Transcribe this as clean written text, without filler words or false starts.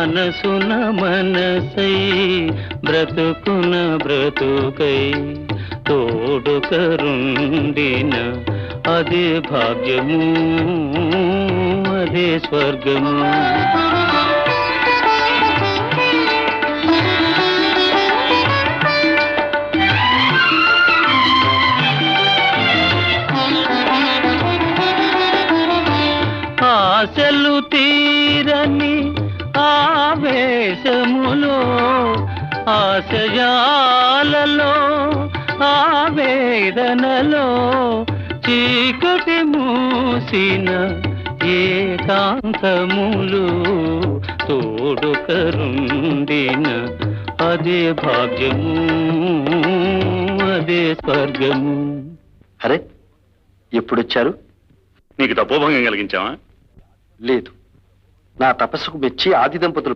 మనసున మనసై బ్రతుకున బ్రతుకై తోడుకరుండిన అదే భాగ్యము, అదే స్వర్గము. ఆశలు తీరని ఆవేశములో, ఆశయాలలో, ఆవేదనలో చీకటి మూసిన ఏకాంతములు తోడుకరుండిన అదే భాగ్యము, అదే స్వర్గము. అరే, ఎప్పుడొచ్చారు? నీకు తపోభంగం కలిగించావా? లేదు, నా తపస్సుకు మెచ్చి ఆది దంపతులు